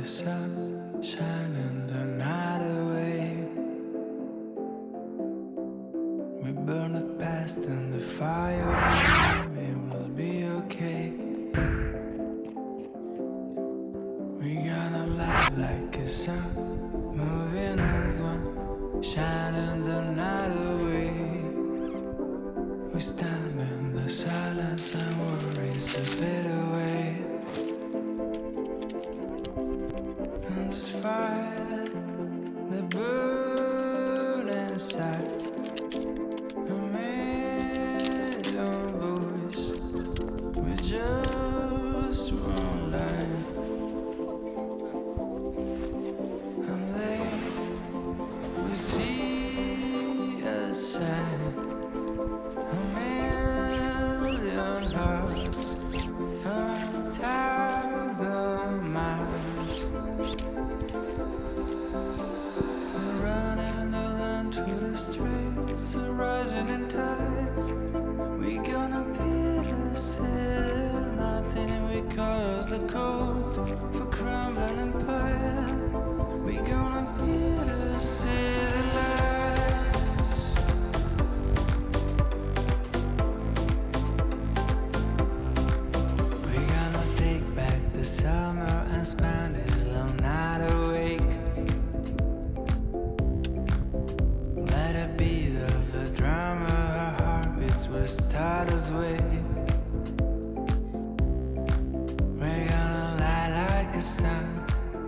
sun shining the night away. We burn the past and the fire. It will be okay. We gonna light like a sun, moving as one, shining the night away. We stand in the silence and worries just fade away. And this fire that burns inside, a million voices with just one line. And they will see a sign, a million hearts from 1,000 miles. We're running along through the streets, rising in tides. We gonna be the city, nothing we cause the cold for crumbling empire. We gonna be the city lights. We gonna take back the summer and spend this long night awake. Let it be the drama, our heartbeats will start us way. We're gonna light like a sun,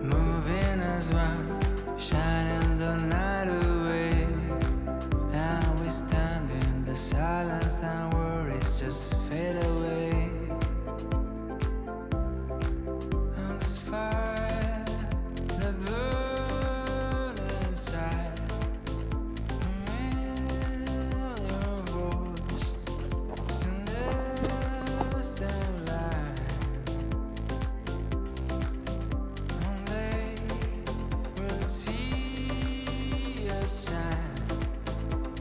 moving as one, shining the night away. And we stand in the silence and worries just fade away. And this fire that burns inside, a million voices in the same line. And they will see us shine,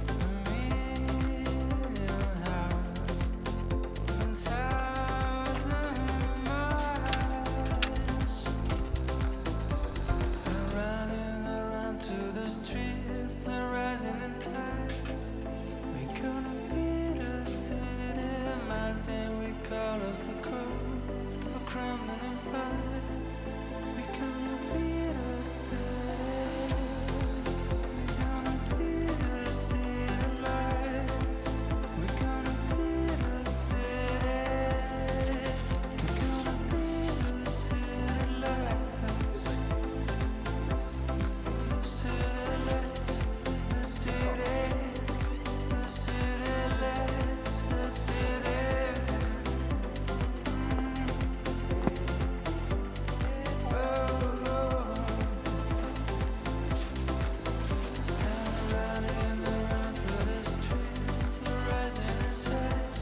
a million hearts from 1,000 miles. We're running around to the streets, rising in tides. We gonna be the city, melting. We call us the cold for crumbling empire. We gonna be the city. We gonna be the city lights. We gonna be the city. We gonna be the city lights. The city lights. The city. The city lights. The city. Oh, oh. Running around through the streets, rising in size.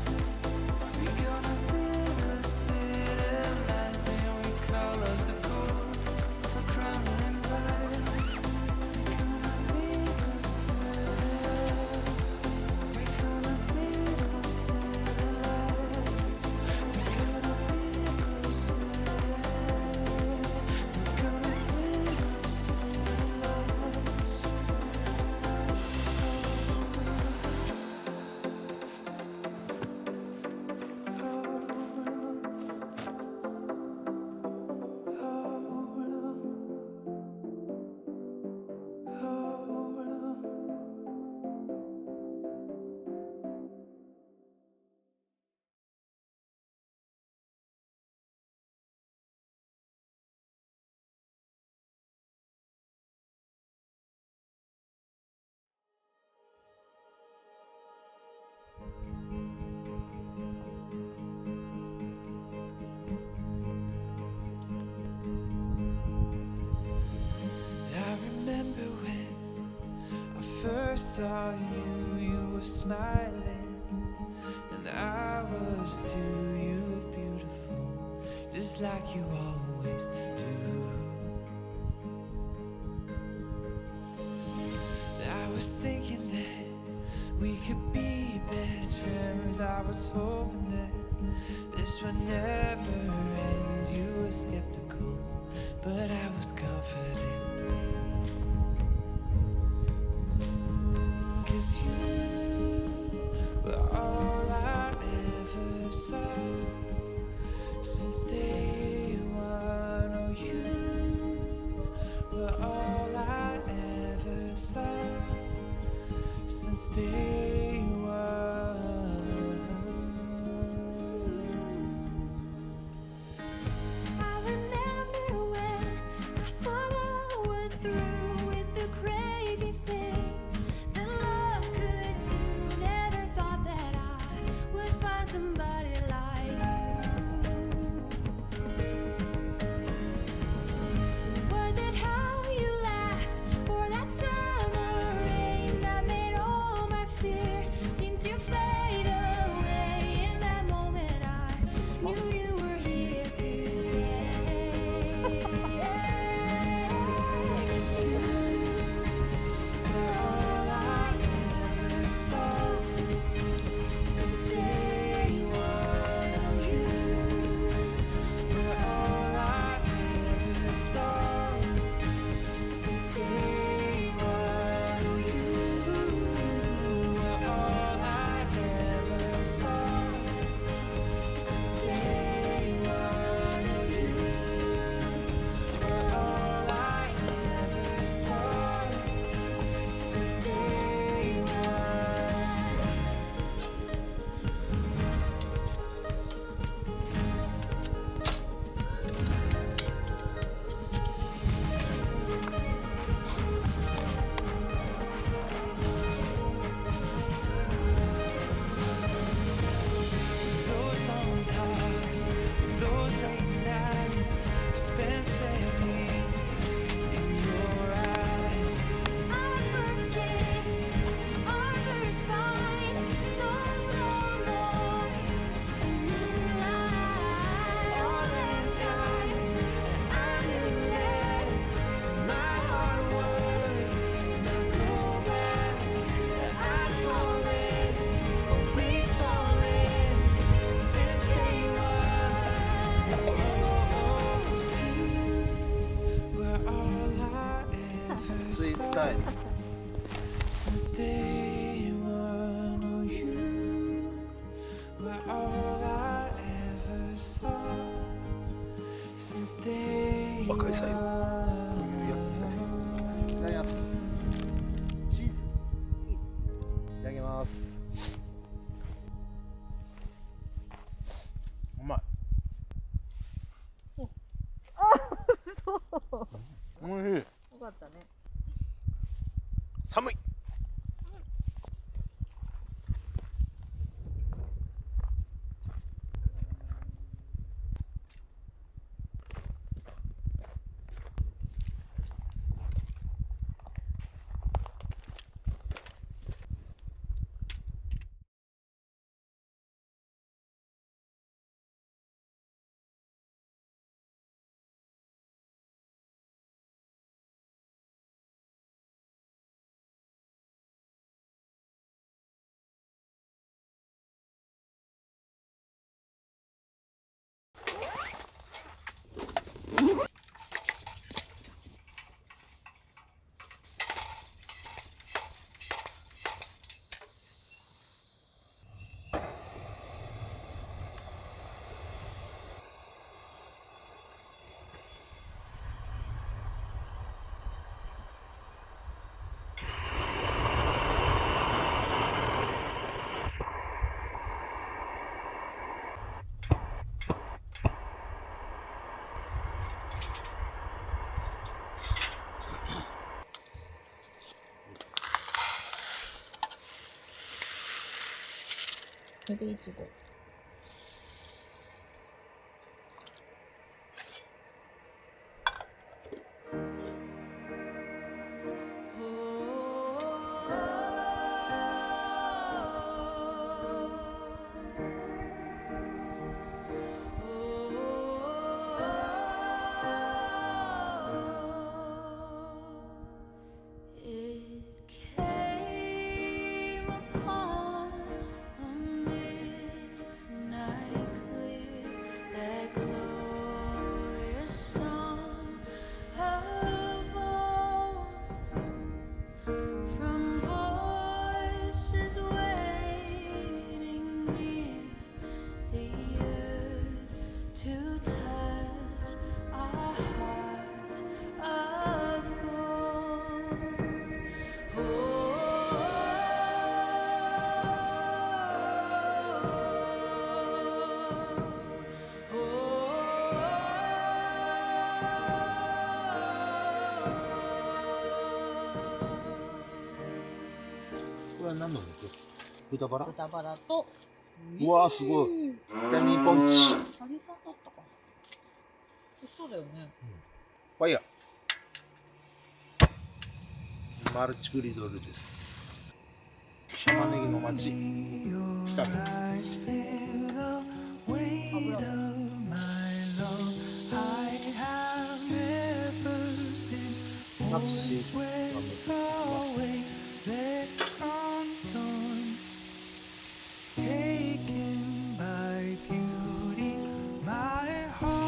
We gonna be the city, nothing we call us the cold for crumbling empire. We gonna be the city. We gonna be the city lights. We gonna be the city. We gonna be the city lights. I remember when I first saw you, you were smiling, and I was too. You look beautiful, just like you always do. I was thinking that we could be best friends. I was hoping that this would never end. You were skeptical, but I was confident. 'Cause you were all I ever saw since day one. Oh, you were all I ever saw since day one. I remember when I thought I was through with the crazy things that love could do. Never thought that I would find somebody like you. Was it how you laughed or that summer rain that made all my fear seem to fade away? In that moment I knew you were here to stay. 'Cause you were all I ever saw since day one. Oh, you were all I ever saw since day one. Oh, you were all I ever saw since day one. Oh, you were all I ever saw since day one. Those long talks, those late nights spent staring in your eyes. Our first kiss, our first fight, those long walks in moonlight. All that time, I knew that my heart would not go back. I'd fallen, or we'd fallen since day one. Oh, 'cause you were all I ever スイーツタイム since day one. Oh, you were all I ever saw since day 若い最後 one. というやつですいただきますチーズいただきますうまいおいしいよかったね。寒いそれでいちご。It came upon me. これは何の肉？豚バラ？豚バラと、うわーすごい。ビタミンポンチ。アリさんだったかな。そうだよね。ファイヤー。マルチグリドルです。玉ねぎの町。北見。油も。タクシーが向いて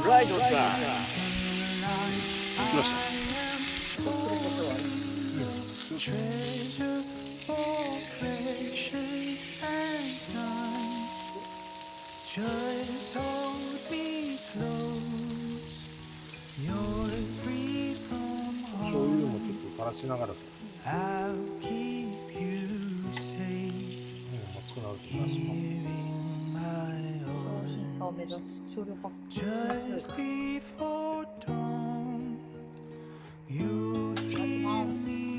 ライドさん。来ました。醤油もちょっと垂らしながらさ。熱くなると思います。を目指す少量パック。い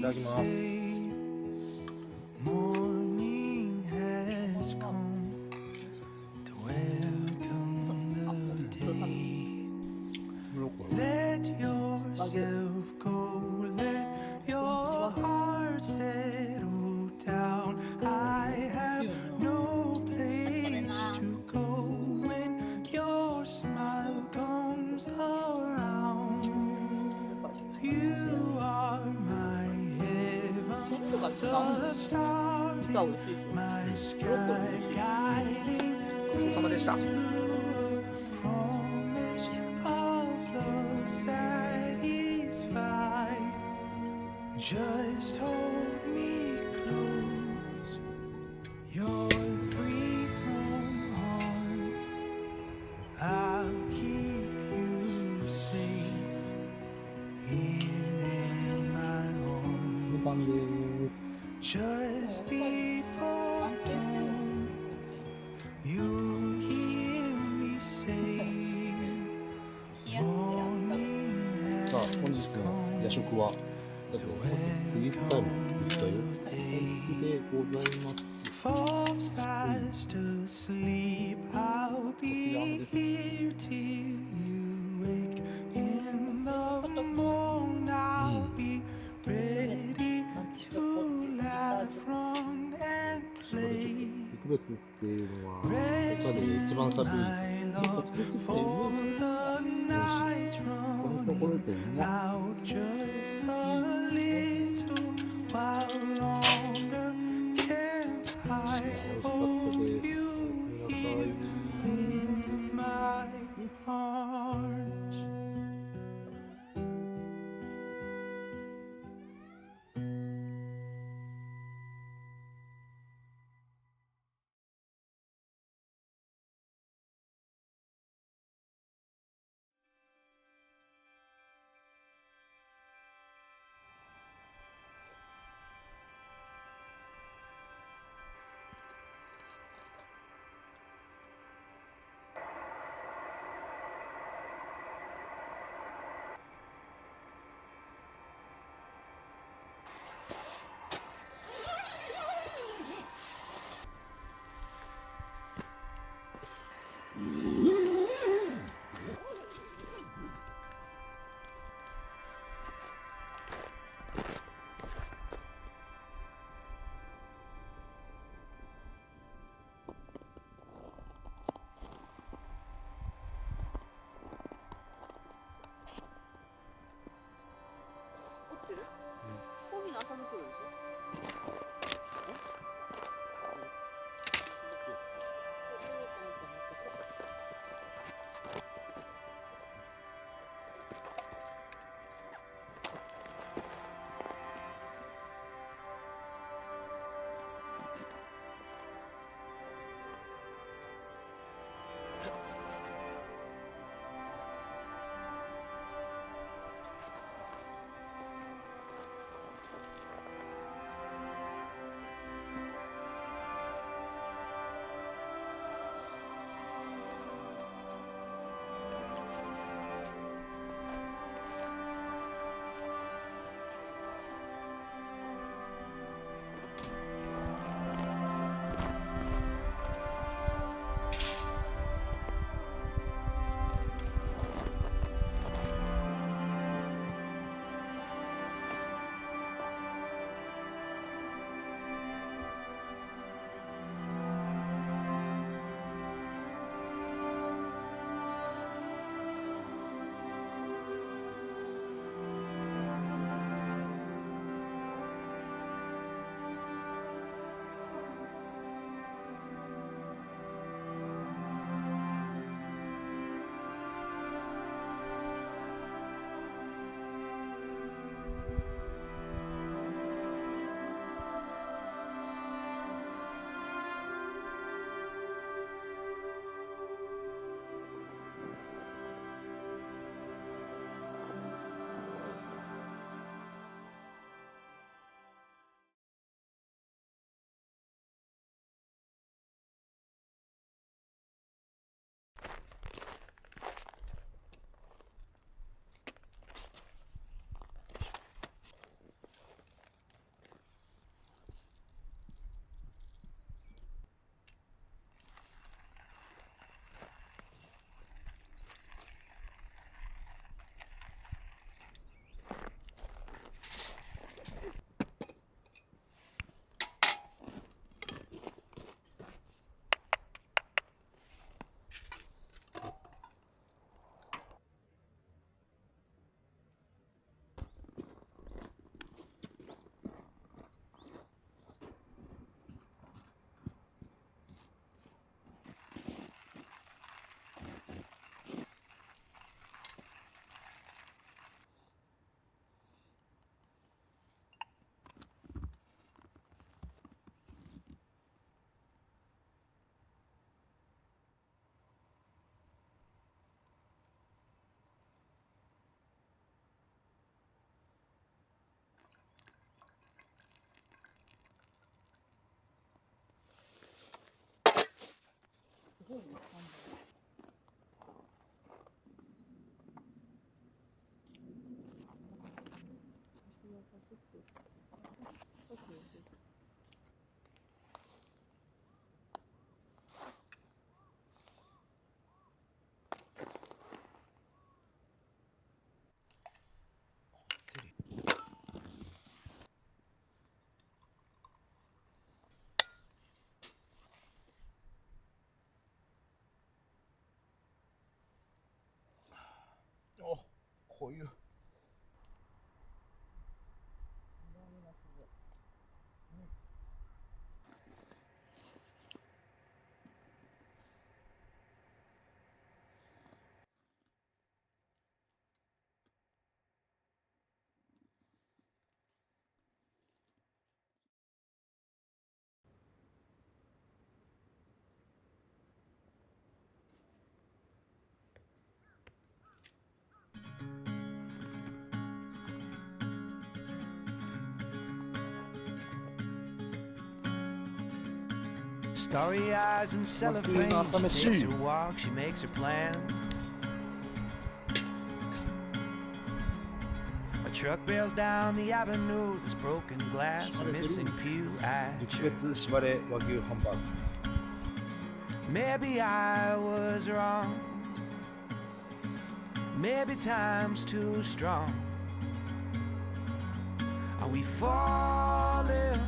ただきます。和牛。が違うんですよ。実は美味しいですよ。ブロッコリー美味しい。ごちそうさまでした。Just hold me close. You're free from harm. I'll keep you safe here in my arms. こんな感じです。 Just before dawn, you hear me say, さあ本日の夜食はさっきスイーツタイム行ったよ。でございます。 fall fast asleep. I'll be here till you wake in the morning. I'll be ready to laugh, run and これちょっ play. と特別っていうのは他で一番寒い。 My love for the night この run ところでね。 out just a little while longer. Can I 美味しかった hold です。 you おやすみなさい。 in my arms? こういう。Starry eyes and cellophane. She takes her walk, she makes her plan. A truck bails down the avenue. There's broken glass, a missing pew. I 陸別しばれ和牛ハンバーグ。 maybe I was wrong. Maybe time's too strong. Are we falling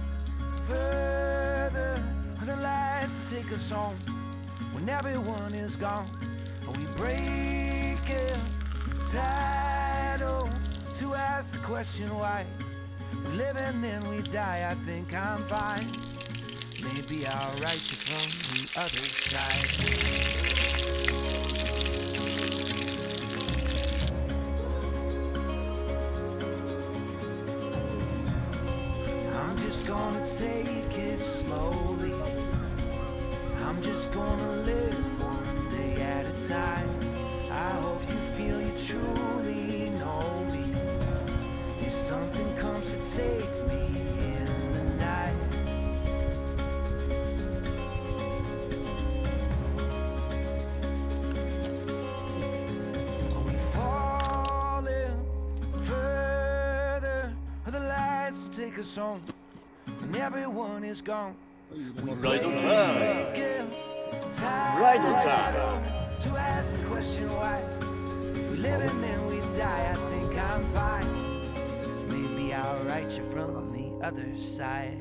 further? Are the lights take us home when everyone is gone? Are we breaking tidal to ask the question why? We live and then we die. I think I'm fine. Maybe I'll write you from the other side. I'm just gonna take it slowly. I'm just gonna live one day at a time. I hope you feel you truly know me. If something comes to take me in the night, are we falling further? Are the lights take us home when everyone is gone? Right on track. Right Right on track. to ask the question why we live and then we die. I think I'm fine. Maybe I'll write you from the other side.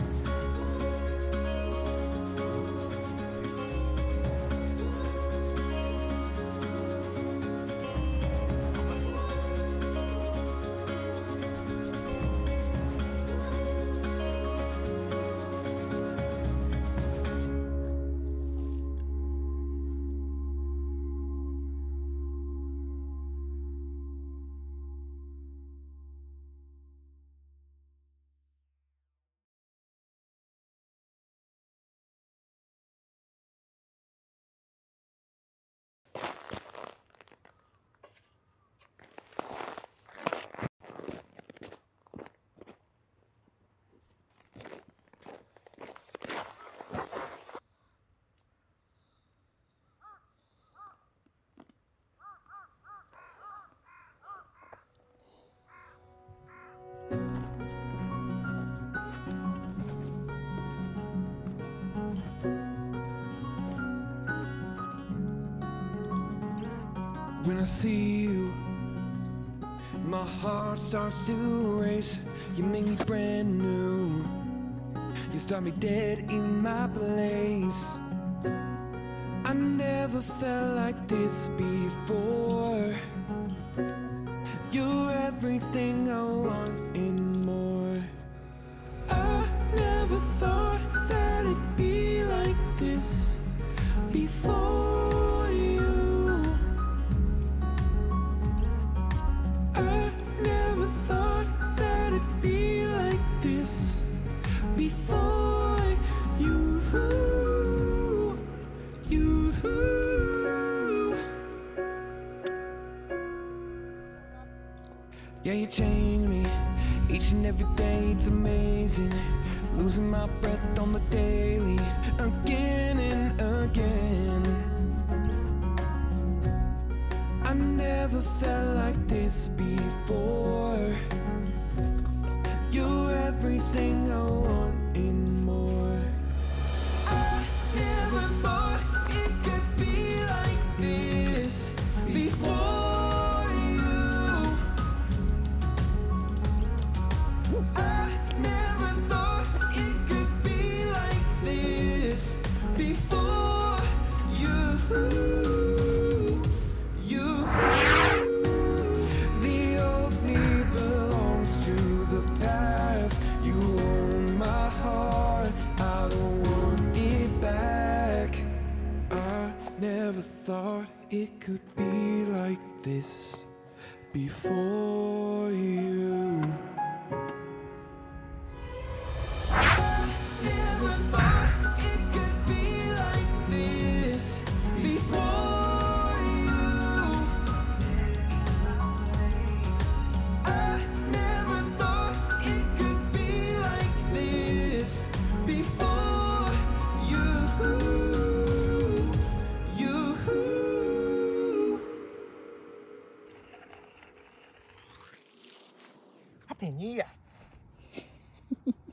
When I see you, my heart starts to race. You make me brand new. You start me dead in my place. I never felt like this before. You're everything I want and more. I never thought that it'd be like this before you. I never thought that it'd be like this before you. You. Yeah, you change me each and every day. It's amazing. Losing my breath on the daily, again and again. I never felt like this before. You're everything I want and more. I never thought it could be like this before you. I never thought it could be like this before you. The it could be like this before you. Never thought it could be like this before you. I never thought it could be like this before you. You. 他便宜呀。